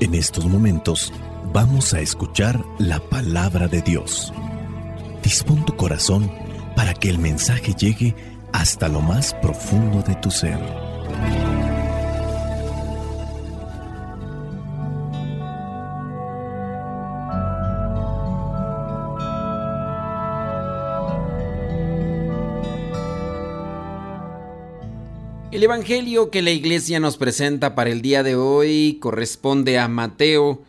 En estos momentos vamos a escuchar la palabra de Dios. Dispón tu corazón para que el mensaje llegue hasta lo más profundo de tu ser. El evangelio que la iglesia nos presenta para el día de hoy corresponde a Mateo,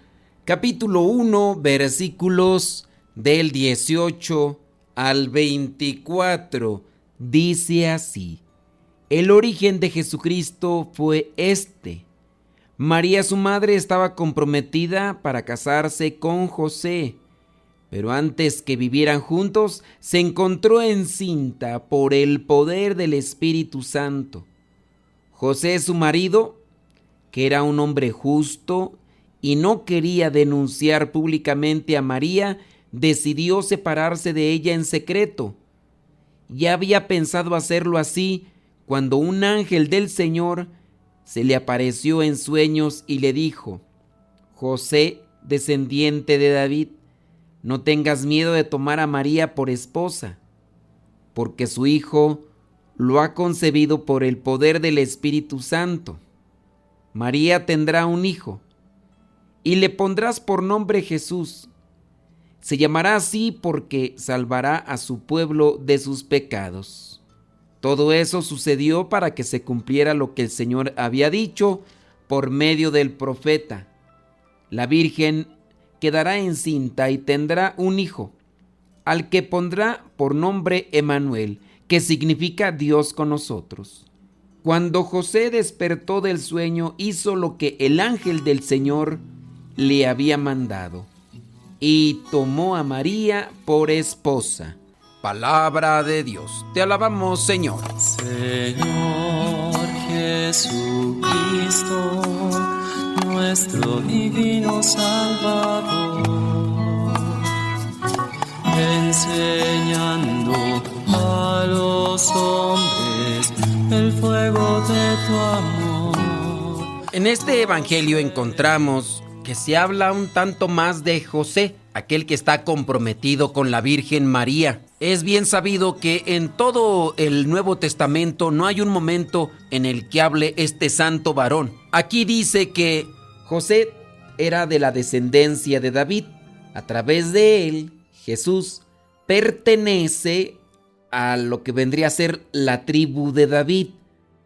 capítulo 1, versículos del 18 al 24. Dice así: el origen de Jesucristo fue este. María, su madre, estaba comprometida para casarse con José, pero antes que vivieran juntos, se encontró encinta por el poder del Espíritu Santo. José, su marido, que era un hombre justo y no quería denunciar públicamente a María, decidió separarse de ella en secreto. Ya había pensado hacerlo así cuando un ángel del Señor se le apareció en sueños y le dijo: José, descendiente de David, no tengas miedo de tomar a María por esposa, porque su hijo lo ha concebido por el poder del Espíritu Santo. María tendrá un hijo, y le pondrás por nombre Jesús. Se llamará así porque salvará a su pueblo de sus pecados. Todo eso sucedió para que se cumpliera lo que el Señor había dicho por medio del profeta: la Virgen quedará encinta y tendrá un hijo, al que pondrá por nombre Emmanuel, que significa Dios con nosotros. Cuando José despertó del sueño, hizo lo que el ángel del Señor le había mandado y tomó a María por esposa. Palabra de Dios. Te alabamos, Señor. Señor Jesucristo, nuestro divino Salvador, enseñando a los hombres el fuego de tu amor. En este evangelio encontramos que se habla un tanto más de José, aquel que está comprometido con la Virgen María. Es bien sabido que en todo el Nuevo Testamento no hay un momento en el que hable este santo varón. Aquí dice que José era de la descendencia de David. A través de él, Jesús pertenece a lo que vendría a ser la tribu de David,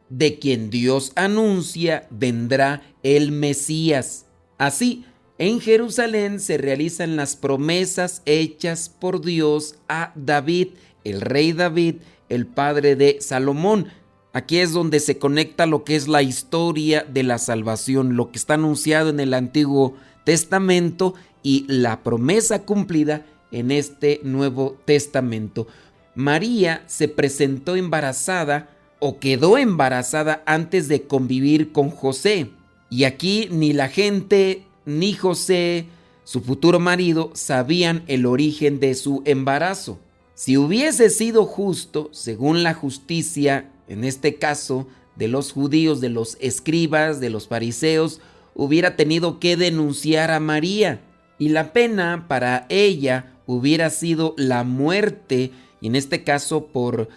de quien Dios anuncia vendrá el Mesías. Así, en Jerusalén se realizan las promesas hechas por Dios a David, el rey David, el padre de Salomón. Aquí es donde se conecta lo que es la historia de la salvación, lo que está anunciado en el Antiguo Testamento y la promesa cumplida en este Nuevo Testamento. María se presentó embarazada o quedó embarazada antes de convivir con José. Y aquí ni la gente ni José, su futuro marido, sabían el origen de su embarazo. Si hubiese sido justo, según la justicia, en este caso, de los judíos, de los escribas, de los fariseos, hubiera tenido que denunciar a María. Y la pena para ella hubiera sido la muerte, y en este caso por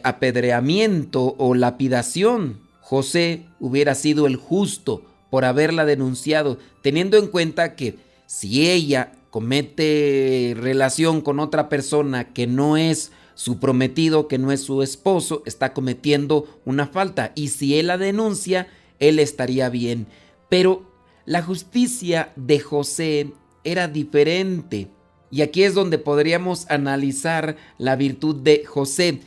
apedreamiento o lapidación. José hubiera sido el justo por haberla denunciado, teniendo en cuenta que si ella comete relación con otra persona que no es su prometido, que no es su esposo, está cometiendo una falta, y si él la denuncia, él estaría bien. Pero la justicia de José era diferente, y aquí es donde podríamos analizar la virtud de José,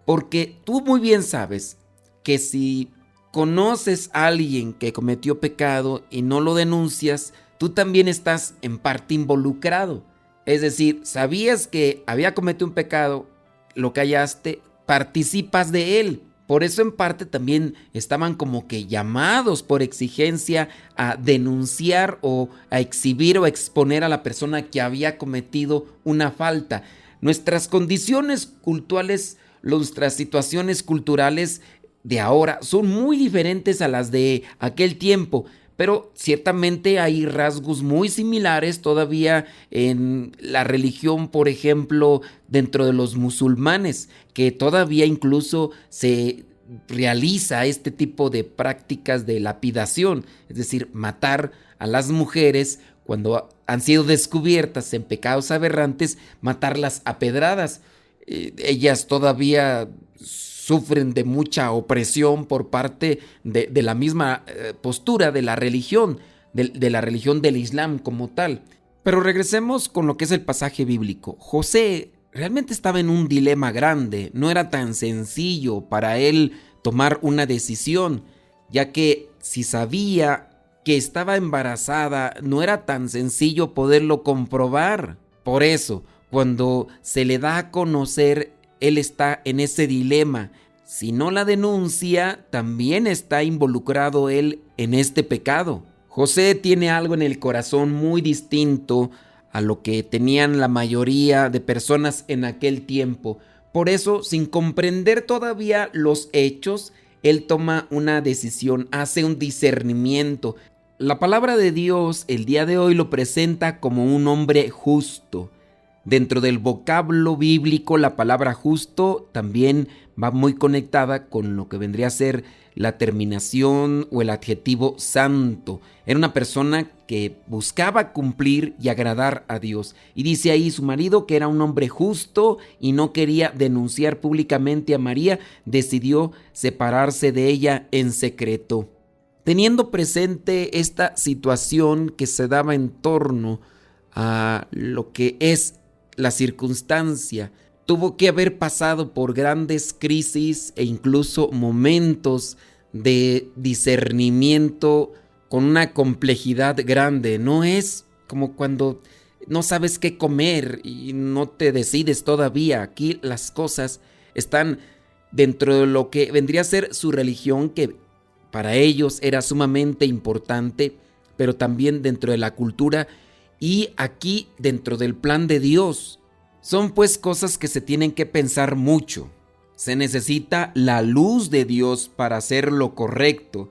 porque tú muy bien sabes que si conoces a alguien que cometió pecado y no lo denuncias, tú también estás en parte involucrado. Es decir, sabías que había cometido un pecado, lo callaste, participas de él. Por eso en parte también estaban como que llamados por exigencia a denunciar o a exhibir o a exponer a la persona que había cometido una falta. Nuestras condiciones culturales, nuestras situaciones culturales de ahora son muy diferentes a las de aquel tiempo, Pero ciertamente hay rasgos muy similares todavía en la religión, por ejemplo, dentro de los musulmanes, que todavía incluso se realiza este tipo de prácticas de lapidación, es decir, matar a las mujeres cuando han sido descubiertas en pecados aberrantes, matarlas a pedradas. Ellas todavía sufren de mucha opresión por parte de la misma postura de la religión, de la religión del Islam como tal. Pero regresemos con lo que es el pasaje bíblico. José realmente estaba en un dilema grande, no era tan sencillo para él tomar una decisión, ya que si sabía que estaba embarazada, no era tan sencillo poderlo comprobar. Por eso, cuando se le da a conocer, él está en ese dilema. Si no la denuncia, también está involucrado él en este pecado. José tiene algo en el corazón muy distinto a lo que tenían la mayoría de personas en aquel tiempo. Por eso, sin comprender todavía los hechos, él toma una decisión, hace un discernimiento. La palabra de Dios el día de hoy lo presenta como un hombre justo. Dentro del vocablo bíblico, la palabra justo también va muy conectada con lo que vendría a ser la terminación o el adjetivo santo. Era una persona que buscaba cumplir y agradar a Dios. Y dice ahí su marido que era un hombre justo y no quería denunciar públicamente a María, decidió separarse de ella en secreto. Teniendo presente esta situación que se daba en torno a lo que es la circunstancia, tuvo que haber pasado por grandes crisis e incluso momentos de discernimiento con una complejidad grande. No es como cuando no sabes qué comer y no te decides todavía. Aquí las cosas están dentro de lo que vendría a ser su religión, que para ellos era sumamente importante, pero también dentro de la cultura y aquí dentro del plan de Dios. Son pues cosas que se tienen que pensar mucho. Se necesita la luz de Dios para hacer lo correcto.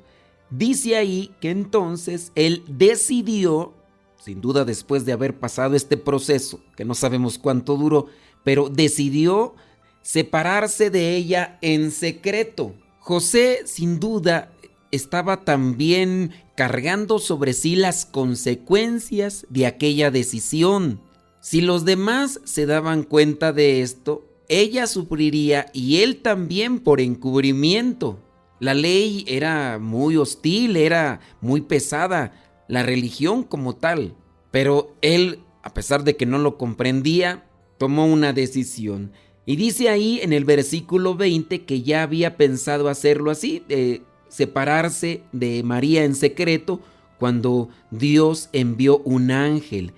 Dice ahí que entonces él decidió, sin duda después de haber pasado este proceso, que no sabemos cuánto duró, pero decidió separarse de ella en secreto. José, sin duda, estaba también cargando sobre sí las consecuencias de aquella decisión. Si los demás se daban cuenta de esto, ella sufriría y él también por encubrimiento. La ley era muy hostil, era muy pesada, la religión como tal. Pero él, a pesar de que no lo comprendía, tomó una decisión. Y dice ahí en el versículo 20 que ya había pensado hacerlo así, separarse de María en secreto, cuando Dios envió un ángel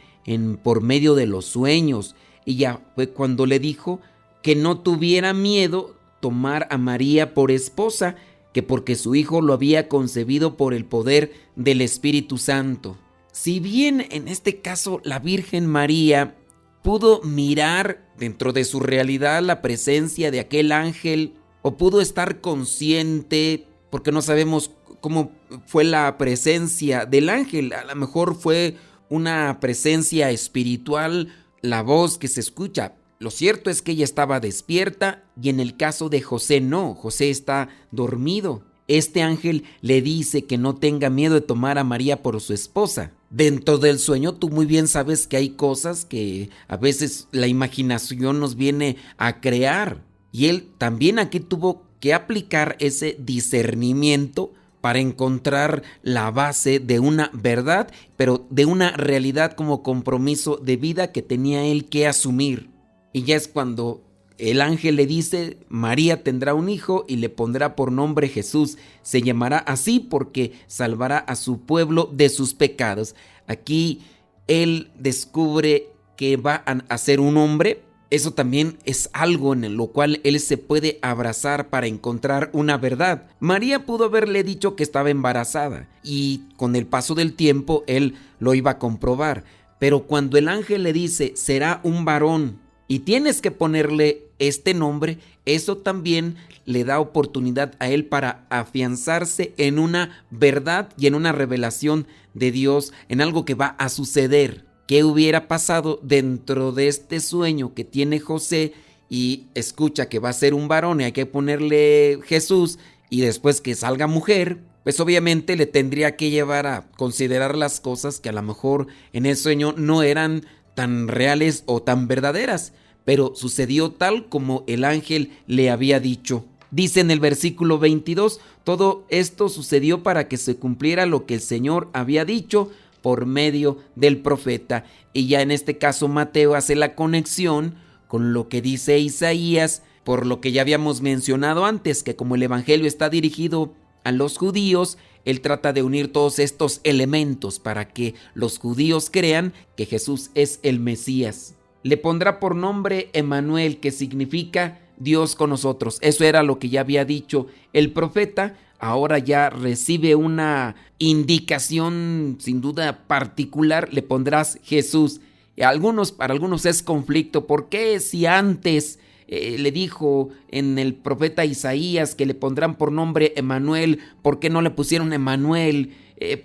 por medio de los sueños. Y ya fue cuando le dijo que no tuviera miedo tomar a María por esposa, que porque su hijo lo había concebido por el poder del Espíritu Santo. Si bien en este caso la Virgen María pudo mirar dentro de su realidad la presencia de aquel ángel, o pudo estar consciente, porque no sabemos cómo fue la presencia del ángel, a lo mejor fue una presencia espiritual, la voz que se escucha. Lo cierto es que ella estaba despierta y en el caso de José no, José está dormido. Este ángel le dice que no tenga miedo de tomar a María por su esposa. Dentro del sueño tú muy bien sabes que hay cosas que a veces la imaginación nos viene a crear. Y él también aquí tuvo que aplicar ese discernimiento para encontrar la base de una verdad, pero de una realidad como compromiso de vida que tenía él que asumir. Y ya es cuando el ángel le dice: María tendrá un hijo y le pondrá por nombre Jesús. Se llamará así porque salvará a su pueblo de sus pecados. Aquí él descubre que va a ser un hombre. Eso también es algo en lo cual él se puede abrazar para encontrar una verdad. María pudo haberle dicho que estaba embarazada y con el paso del tiempo él lo iba a comprobar. Pero cuando el ángel le dice: será un varón, y tienes que ponerle este nombre, eso también le da oportunidad a él para afianzarse en una verdad y en una revelación de Dios, en algo que va a suceder. ¿Qué hubiera pasado dentro de este sueño que tiene José y escucha que va a ser un varón y hay que ponerle Jesús y después que salga mujer? Pues obviamente le tendría que llevar a considerar las cosas que a lo mejor en el sueño no eran tan reales o tan verdaderas, pero sucedió tal como el ángel le había dicho. Dice en el versículo 22, todo esto sucedió para que se cumpliera lo que el Señor había dicho por medio del profeta. Y ya en este caso Mateo hace la conexión con lo que dice Isaías, por lo que ya habíamos mencionado antes, que como el evangelio está dirigido a los judíos, él trata de unir todos estos elementos para que los judíos crean que Jesús es el Mesías. Le pondrá por nombre Emmanuel, que significa Dios con nosotros. Eso era lo que ya había dicho el profeta. Ahora ya recibe una indicación sin duda particular, le pondrás Jesús. Para algunos es conflicto. ¿Por qué si antes le dijo en el profeta Isaías que le pondrán por nombre Emmanuel, por qué no le pusieron Emmanuel?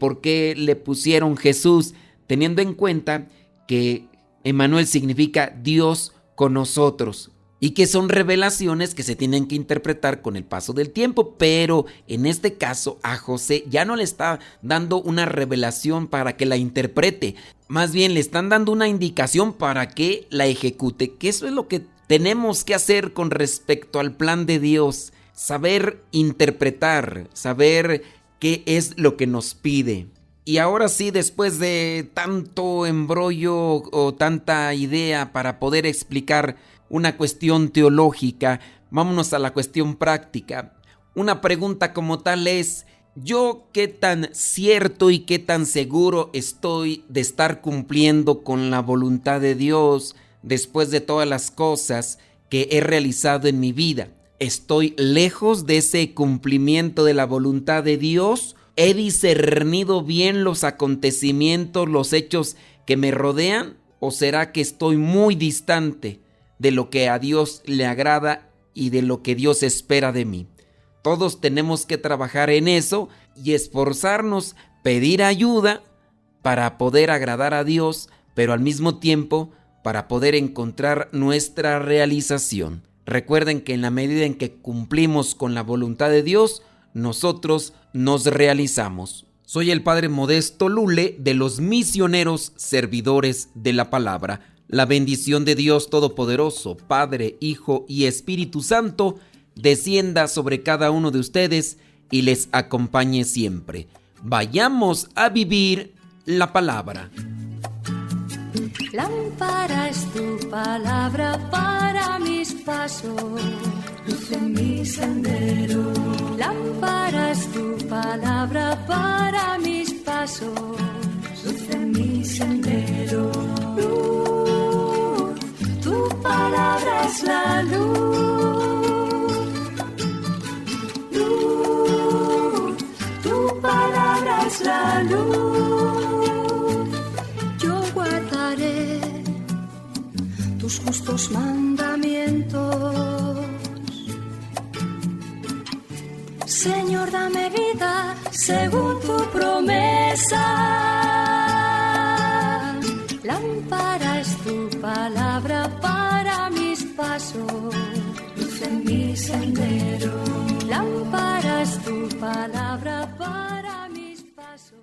¿Por qué le pusieron Jesús? Teniendo en cuenta que Emmanuel significa Dios con nosotros y que son revelaciones que se tienen que interpretar con el paso del tiempo, pero en este caso a José ya no le está dando una revelación para que la interprete, más bien le están dando una indicación para que la ejecute, que eso es lo que tenemos que hacer con respecto al plan de Dios, saber interpretar, saber qué es lo que nos pide. Y ahora sí, después de tanto embrollo o tanta idea para poder explicar una cuestión teológica, vámonos a la cuestión práctica. Una pregunta como tal es, ¿yo qué tan cierto y qué tan seguro estoy de estar cumpliendo con la voluntad de Dios después de todas las cosas que he realizado en mi vida? ¿Estoy lejos de ese cumplimiento de la voluntad de Dios? ¿He discernido bien los acontecimientos, los hechos que me rodean? ¿O será que estoy muy distante de lo que a Dios le agrada y de lo que Dios espera de mí? Todos tenemos que trabajar en eso y esforzarnos, pedir ayuda para poder agradar a Dios, pero al mismo tiempo para poder encontrar nuestra realización. Recuerden que en la medida en que cumplimos con la voluntad de Dios, nosotros nos realizamos. Soy el Padre Modesto Lule de los Misioneros Servidores de la Palabra. La bendición de Dios Todopoderoso, Padre, Hijo y Espíritu Santo, descienda sobre cada uno de ustedes y les acompañe siempre. Vayamos a vivir la palabra. Lámpara es tu palabra para mis pasos, luz en mi sendero. Lámpara es tu palabra para mis pasos, luz en mi sendero. Luz, tu palabra es la luz. Luz, tu palabra es la luz. Yo guardaré tus justos mandamientos. Señor, dame vida según tu promesa. Lámpara es tu palabra para mis pasos, luz en mi sendero. Lámpara es tu palabra para mis pasos.